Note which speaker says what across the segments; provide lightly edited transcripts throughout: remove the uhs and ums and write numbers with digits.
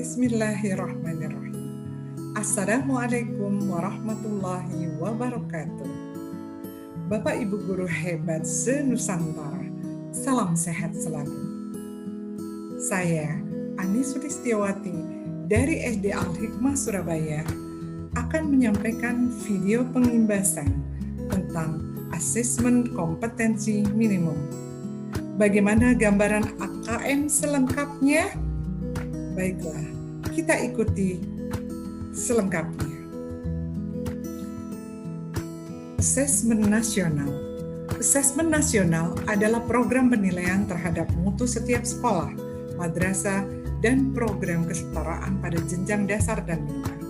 Speaker 1: Bismillahirrahmanirrahim. Assalamualaikum warahmatullahi wabarakatuh. Bapak Ibu guru hebat se-Nusantara, salam sehat selalu. Saya, Ani Sulistiawati dari SD Al-Hikmah Surabaya akan menyampaikan video pengimbasan tentang asesmen kompetensi minimum. Bagaimana gambaran AKM selengkapnya? Baiklah, kita ikuti selengkapnya. Asesmen nasional. Asesmen nasional adalah program penilaian terhadap mutu setiap sekolah, madrasah, dan program kesetaraan pada jenjang dasar dan menengah.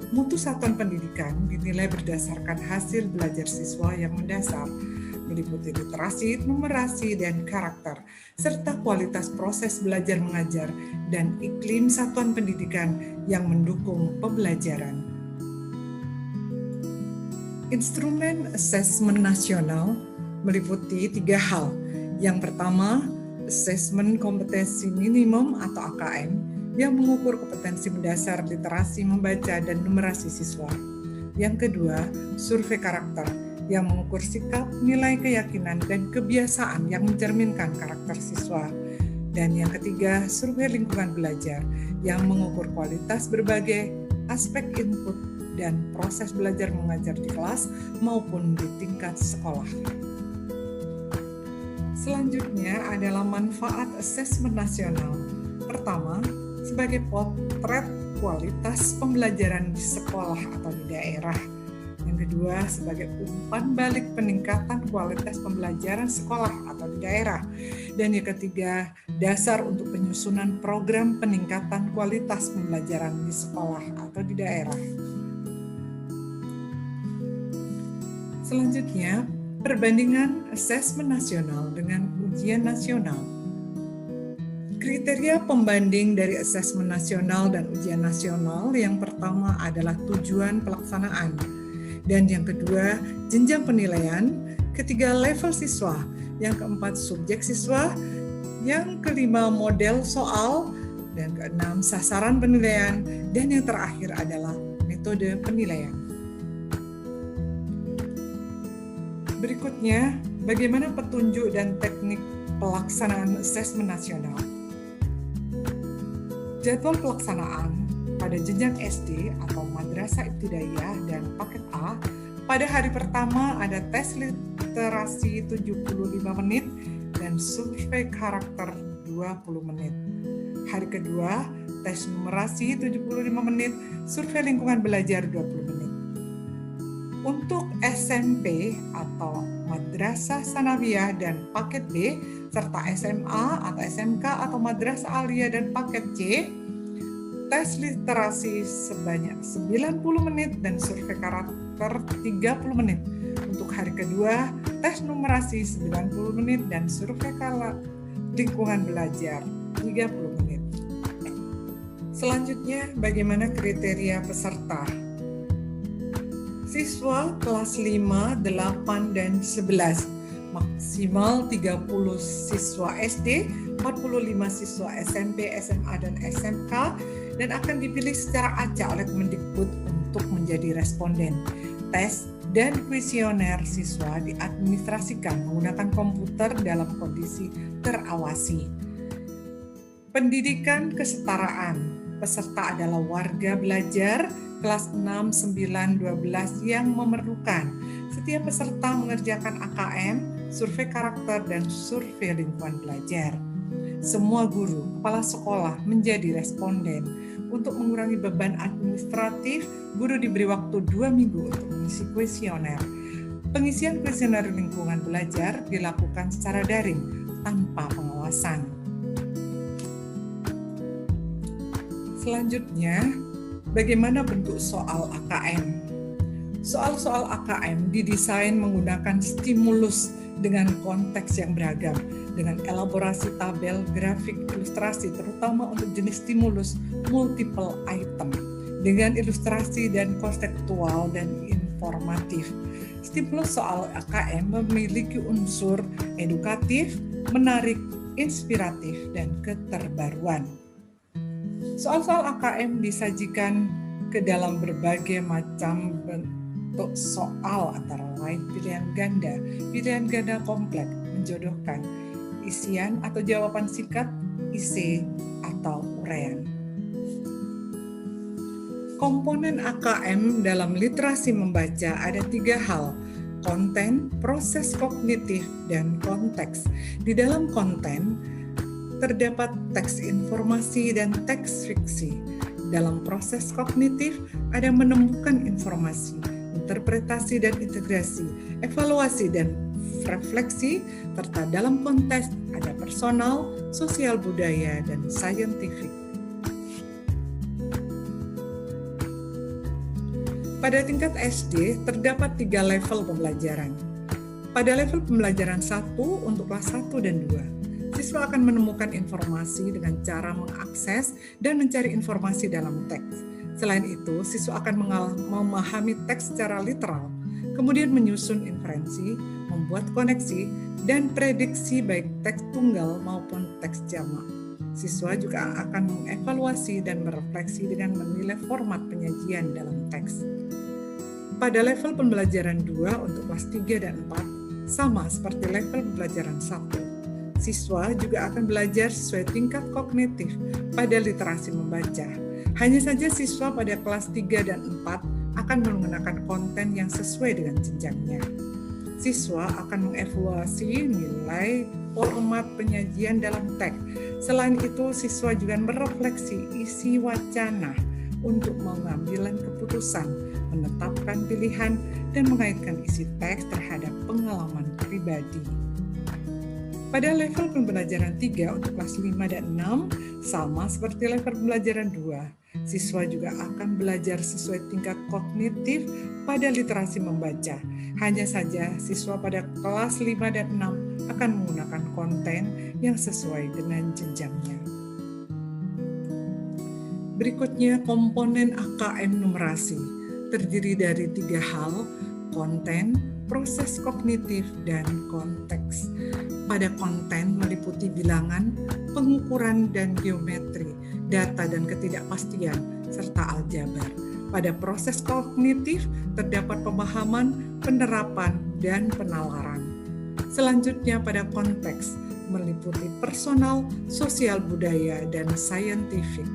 Speaker 1: Mutu satuan pendidikan dinilai berdasarkan hasil belajar siswa yang mendasar, meliputi literasi, numerasi, dan karakter, serta kualitas proses belajar mengajar dan iklim satuan pendidikan yang mendukung pembelajaran. Instrumen asesmen nasional meliputi 3 hal. Yang pertama, asesmen kompetensi minimum atau AKM yang mengukur kompetensi mendasar literasi, membaca, dan numerasi siswa. Yang kedua, survei karakter yang mengukur sikap, nilai keyakinan, dan kebiasaan yang mencerminkan karakter siswa. Dan yang ketiga, survei lingkungan belajar yang mengukur kualitas berbagai aspek input dan proses belajar mengajar di kelas maupun di tingkat sekolah. Selanjutnya adalah manfaat asesmen nasional. Pertama, sebagai potret kualitas pembelajaran di sekolah atau di daerah. Yang kedua, sebagai umpan balik peningkatan kualitas pembelajaran sekolah atau di daerah. Dan yang ketiga, dasar untuk penyusunan program peningkatan kualitas pembelajaran di sekolah atau di daerah. Selanjutnya, perbandingan asesmen nasional dengan ujian nasional. Kriteria pembanding dari asesmen nasional dan ujian nasional yang pertama adalah tujuan pelaksanaan. Dan yang kedua, jenjang penilaian, ketiga level siswa, yang keempat subjek siswa, yang kelima model soal, dan keenam sasaran penilaian, dan yang terakhir adalah metode penilaian. Berikutnya, bagaimana petunjuk dan teknik pelaksanaan asesmen nasional. Jadwal pelaksanaan pada jenjang SD atau madrasah ibtidaiyah dan paket A, pada hari pertama ada tes literasi 75 menit dan survei karakter 20 menit. Hari kedua, tes numerasi 75 menit, survei lingkungan belajar 20 menit. Untuk SMP atau madrasah sanawiyah dan paket B, serta SMA atau SMK atau madrasah aliyah dan paket C, tes literasi sebanyak 90 menit dan survei karakter 30 menit. Untuk hari kedua, tes numerasi 90 menit dan survei lingkungan belajar 30 menit. Selanjutnya, bagaimana kriteria peserta? Siswa kelas 5, 8, dan 11, maksimal 30 siswa SD, 45 siswa SMP, SMA, dan SMK, dan akan dipilih secara acak oleh Kemendikbud untuk menjadi responden. Tes dan kuesioner siswa diadministrasikan menggunakan komputer dalam kondisi terawasi. Pendidikan kesetaraan, peserta adalah warga belajar kelas 6, 9, 12 yang memerlukan. Setiap peserta mengerjakan AKM, survei karakter, dan survei lingkungan belajar. Semua guru, kepala sekolah menjadi responden. Untuk mengurangi beban administratif, guru diberi waktu 2 minggu untuk mengisi kuesioner. Pengisian kuesioner lingkungan belajar dilakukan secara daring, tanpa pengawasan. Selanjutnya, bagaimana bentuk soal AKM? Soal-soal AKM didesain menggunakan stimulus dengan konteks yang beragam, dengan elaborasi tabel, grafik, ilustrasi, terutama untuk jenis stimulus multiple item, dengan ilustrasi dan konseptual dan informatif. Stimulus soal AKM memiliki unsur edukatif, menarik, inspiratif, dan keterbaruan. Soal-soal AKM disajikan ke dalam berbagai macam bentuk soal, antara lain pilihan ganda kompleks, menjodohkan, isian atau jawaban singkat, isi atau uraian. Komponen AKM dalam literasi membaca ada 3 hal: konten, proses kognitif, dan konteks. Di dalam konten terdapat teks informasi dan teks fiksi. Dalam proses kognitif ada menemukan informasi, interpretasi dan integrasi, evaluasi dan refleksi, serta dalam konteks ada personal, sosial budaya, dan saintifik. Pada tingkat SD terdapat 3 level pembelajaran. Pada level pembelajaran 1 untuk kelas 1 dan 2, siswa akan menemukan informasi dengan cara mengakses dan mencari informasi dalam teks. Selain itu, siswa akan memahami teks secara literal, kemudian menyusun inferensi, membuat koneksi, dan prediksi baik teks tunggal maupun teks jamak. Siswa juga akan mengevaluasi dan merefleksi dengan menilai format penyajian dalam teks. Pada level pembelajaran 2 untuk kelas 3 dan 4, sama seperti level pembelajaran 1. Siswa juga akan belajar sesuai tingkat kognitif pada literasi membaca. Hanya saja siswa pada kelas 3 dan 4 akan menggunakan konten yang sesuai dengan jenjangnya. Siswa akan mengevaluasi nilai format penyajian dalam teks. Selain itu, siswa juga merefleksi isi wacana untuk mengambil keputusan, menetapkan pilihan, dan mengaitkan isi teks terhadap pengalaman pribadi. Pada level pembelajaran 3 untuk kelas 5 dan 6, sama seperti level pembelajaran 2, siswa juga akan belajar sesuai tingkat kognitif pada literasi membaca. Hanya saja siswa pada kelas 5 dan 6 akan menggunakan konten yang sesuai dengan jenjangnya. Berikutnya komponen AKM numerasi, terdiri dari 3 hal: konten, proses kognitif, dan konteks. Pada konten meliputi bilangan, pengukuran dan geometri, data dan ketidakpastian, serta aljabar. Pada proses kognitif terdapat pemahaman, penerapan, dan penalaran. Selanjutnya pada konteks meliputi personal, sosial budaya, dan saintifik.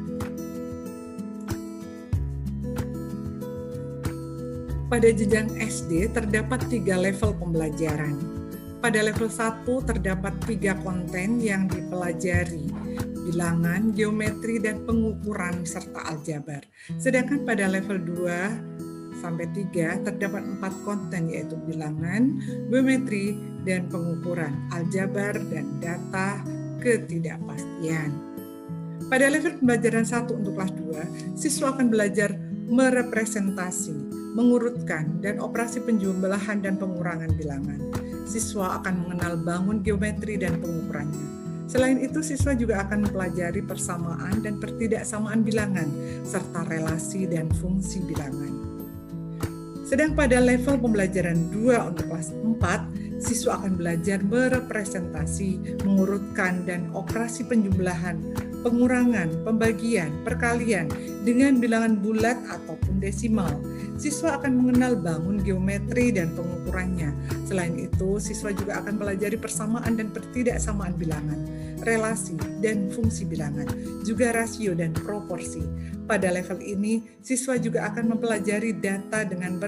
Speaker 1: Pada jenjang SD terdapat 3 level pembelajaran. Pada level 1 terdapat 3 konten yang dipelajari: bilangan, geometri, dan pengukuran, serta aljabar. Sedangkan pada level 2 sampai 3 terdapat 4 konten, yaitu bilangan, geometri, dan pengukuran, aljabar, dan data ketidakpastian. Pada level pembelajaran 1 untuk kelas 2, siswa akan belajar merepresentasi, mengurutkan, dan operasi penjumlahan dan pengurangan bilangan. Siswa akan mengenal bangun geometri dan pengukurannya. Selain itu, siswa juga akan mempelajari persamaan dan pertidaksamaan bilangan, serta relasi dan fungsi bilangan. Sedang pada level pembelajaran 2 untuk kelas 4, siswa akan belajar merepresentasi, mengurutkan, dan operasi penjumlahan, pengurangan, pembagian, perkalian dengan bilangan bulat ataupun desimal. Siswa akan mengenal bangun geometri dan pengukurannya. Selain itu, siswa juga akan pelajari persamaan dan pertidaksamaan bilangan, relasi dan fungsi bilangan, juga rasio dan proporsi. Pada level ini, siswa juga akan mempelajari data dengan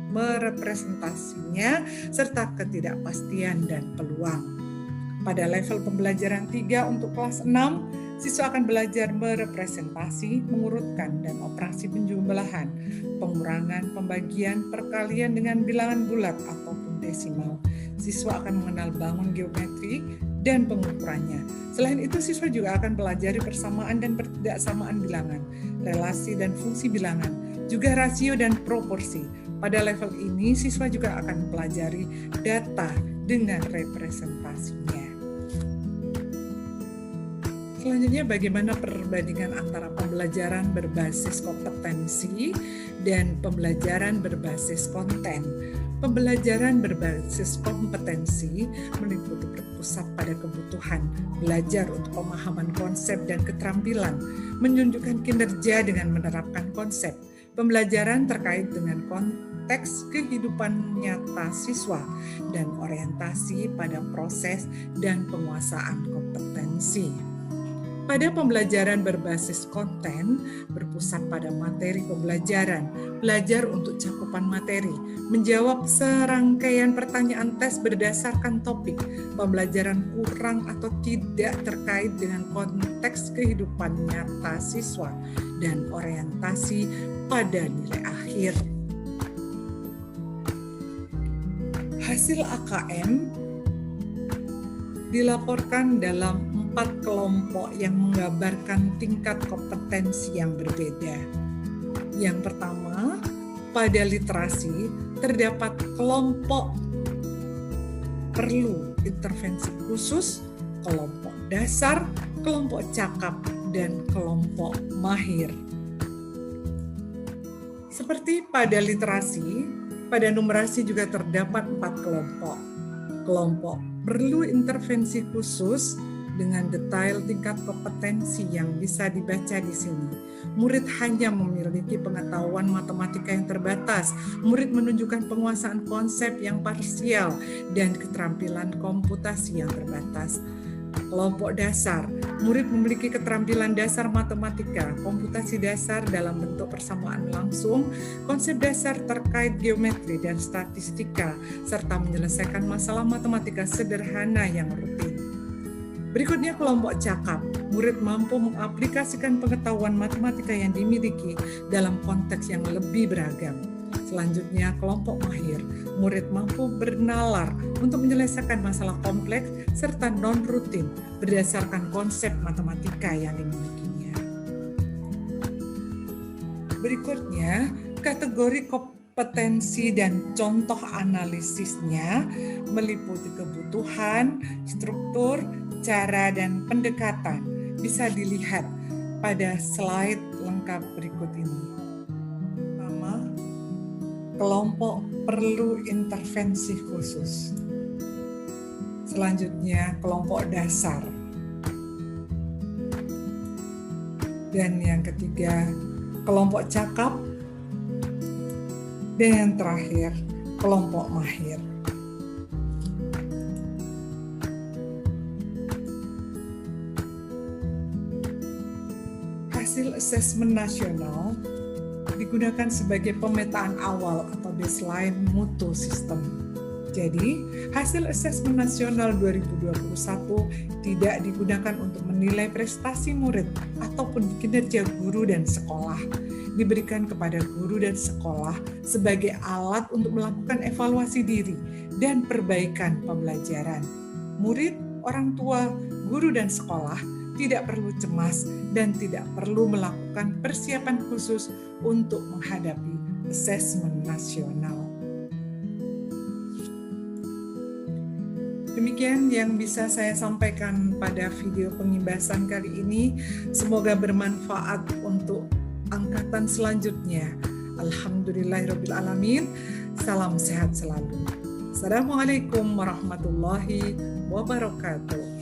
Speaker 1: merepresentasinya serta ketidakpastian dan peluang. Pada level pembelajaran 3 untuk kelas 6, siswa akan belajar merepresentasi, mengurutkan, dan operasi penjumlahan, pengurangan, pembagian, perkalian dengan bilangan bulat ataupun desimal. Siswa akan mengenal bangun geometri dan pengukurannya. Selain itu, siswa juga akan pelajari persamaan dan pertidaksamaan bilangan, relasi dan fungsi bilangan, juga rasio dan proporsi. Pada level ini, siswa juga akan mempelajari data dengan representasinya. Selanjutnya, bagaimana perbandingan antara pembelajaran berbasis kompetensi dan pembelajaran berbasis konten. Pembelajaran berbasis kompetensi meliputi berpusat pada kebutuhan belajar untuk pemahaman konsep dan keterampilan, menunjukkan kinerja dengan menerapkan konsep. Pembelajaran terkait dengan konteks kehidupan nyata siswa dan orientasi pada proses dan penguasaan kompetensi. Pada pembelajaran berbasis konten, berpusat pada materi pembelajaran, belajar untuk cakupan materi, menjawab serangkaian pertanyaan tes berdasarkan topik, pembelajaran kurang atau tidak terkait dengan konteks kehidupan nyata siswa, dan orientasi pada nilai akhir. Hasil AKM dilaporkan dalam 4 kelompok yang menggambarkan tingkat kompetensi yang berbeda. Yang pertama, pada literasi terdapat kelompok perlu intervensi khusus, kelompok dasar, kelompok cakap, dan kelompok mahir. Seperti pada literasi, pada numerasi juga terdapat 4 kelompok. Kelompok perlu intervensi khusus dengan detail tingkat kompetensi yang bisa dibaca di sini. Murid hanya memiliki pengetahuan matematika yang terbatas, murid menunjukkan penguasaan konsep yang parsial, dan keterampilan komputasi yang terbatas. Kelompok dasar, murid memiliki keterampilan dasar matematika, komputasi dasar dalam bentuk persamaan langsung, konsep dasar terkait geometri dan statistika, serta menyelesaikan masalah matematika sederhana yang rutin. Berikutnya kelompok cakap, murid mampu mengaplikasikan pengetahuan matematika yang dimiliki dalam konteks yang lebih beragam. Selanjutnya kelompok mahir, murid mampu bernalar untuk menyelesaikan masalah kompleks serta non-rutin berdasarkan konsep matematika yang dimilikinya. Berikutnya, kategori kompetensi dan contoh analisisnya meliputi kebutuhan, struktur, cara, dan pendekatan. Bisa dilihat pada slide lengkap berikut ini. Pertama, kelompok perlu intervensi khusus. Selanjutnya, kelompok dasar. Dan yang ketiga, kelompok cakap. Dan yang terakhir, kelompok mahir. Hasil asesmen nasional digunakan sebagai pemetaan awal atau baseline mutu sistem. Jadi, hasil asesmen nasional 2021 tidak digunakan untuk menilai prestasi murid ataupun kinerja guru dan sekolah. Diberikan kepada guru dan sekolah sebagai alat untuk melakukan evaluasi diri dan perbaikan pembelajaran. Murid, orang tua, guru, dan sekolah tidak perlu cemas dan tidak perlu melakukan persiapan khusus untuk menghadapi asesmen nasional. Demikian yang bisa saya sampaikan pada video pengimbasan kali ini. Semoga bermanfaat untuk angkatan selanjutnya. Alhamdulillahirrabbilalamin. Salam sehat selalu. Assalamualaikum warahmatullahi wabarakatuh.